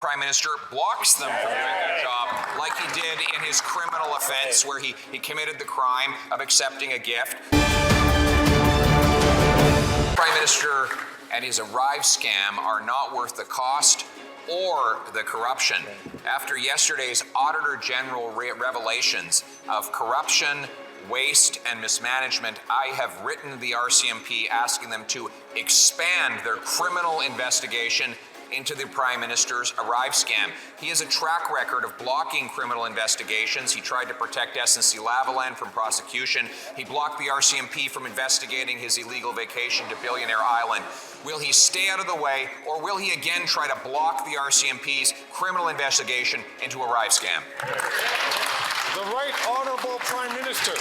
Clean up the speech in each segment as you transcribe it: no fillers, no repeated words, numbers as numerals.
Prime Minister blocks them from doing their job, like he did in his criminal offense where he committed the crime of accepting a gift. Prime Minister and his Arrive scam are not worth the cost or the corruption. After yesterday's Auditor General revelations of corruption, waste and mismanagement, I have written the RCMP asking them to expand their criminal investigation into the Prime Minister's Arrive scam. He has a track record of blocking criminal investigations. He tried to protect SNC-Lavalin from prosecution. He blocked the RCMP from investigating his illegal vacation to Billionaire Island. Will he stay out of the way, or will he again try to block the RCMP's criminal investigation into Arrive scam? The Right Honourable Prime Minister.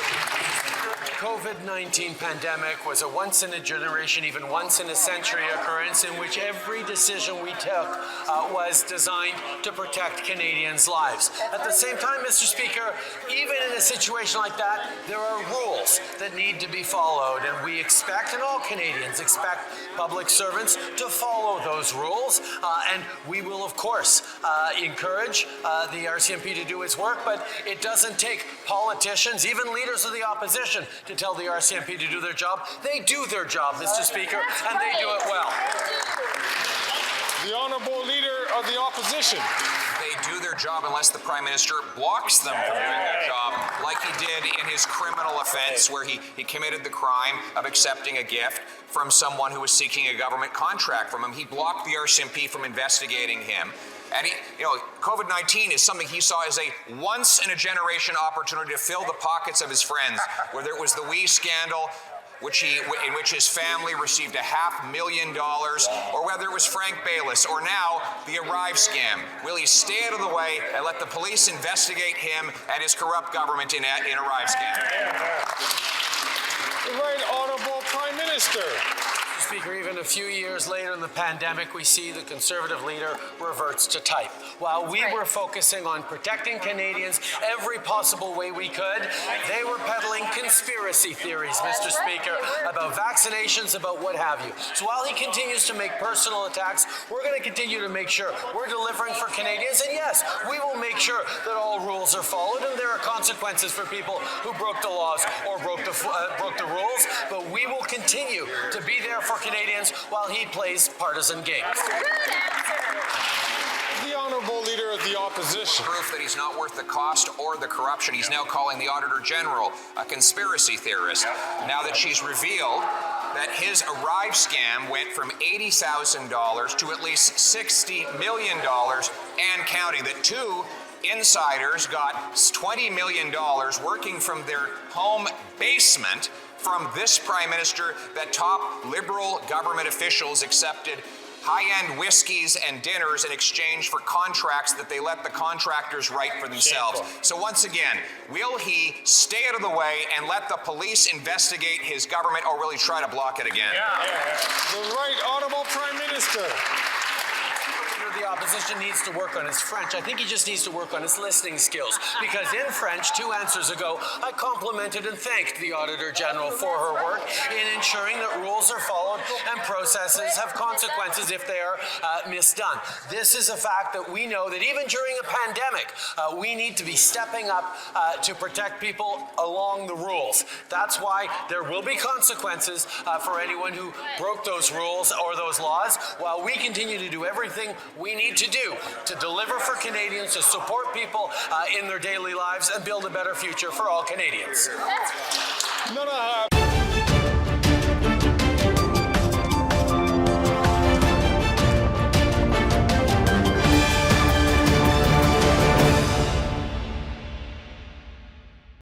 COVID-19 pandemic was a once-in-a-generation, even once-in-a-century occurrence in which every decision we took was designed to protect Canadians' lives. At the same time, Mr. Speaker, even in a situation like that, there are rules that need to be followed, and we expect, and all Canadians expect, public servants to follow those rules, and we will, of course, encourage the RCMP to do its work, but it doesn't take politicians, even leaders of the opposition, to tell the RCMP to do their job. They do their job, Mr. Speaker, and they do it well. The Honourable Leader of the Opposition. They do their job unless the Prime Minister blocks them from doing their job, like he did in his criminal offense where he committed the crime of accepting a gift from someone who was seeking a government contract from him. He blocked the RCMP from investigating him. And COVID-19 is something he saw as a once-in-a-generation opportunity to fill the pockets of his friends, whether it was the WE scandal, in which his family received $500,000, or whether it was Frank Baylis, or now the Arrive scam. Will he stay out of the way and let the police investigate him and his corrupt government in Arrive scam? The Right Honourable Prime Minister. Speaker, even a few years later in the pandemic, we see the Conservative leader reverts to type. While we were focusing on protecting Canadians every possible way we could, they were peddling conspiracy theories, Mr. Speaker, about vaccinations, about what have you. So while he continues to make personal attacks, we're going to continue to make sure we're delivering for Canadians. And yes, we will make sure that all rules are followed and there are consequences for people who broke the laws or broke the rules. But we will continue to be there for Canadians while he plays partisan games. The Honourable Leader of the Opposition. Proof that he's not worth the cost or the corruption. He's now calling the Auditor General a conspiracy theorist, now that she's revealed that his Arrive scam went from $80,000 to at least $60 million and counting, that two insiders got $20 million working from their home basement from this Prime Minister, that top Liberal government officials accepted high-end whiskeys and dinners in exchange for contracts that they let the contractors write for themselves. So once again, will he stay out of the way and let the police investigate his government, or will he try to block it again? The Right Honourable Prime Minister. The opposition needs to work on his French. I think he just needs to work on his listening skills, because in French, 2 answers ago, I complimented and thanked the Auditor General for her work in ensuring that rules are followed and processes have consequences if they are misdone. This is a fact that we know that even during a pandemic, we need to be stepping up to protect people along the rules. That's why there will be consequences for anyone who broke those rules or those laws, while we continue to do everything we need to do to deliver for Canadians, to support people in their daily lives and build a better future for all Canadians. None of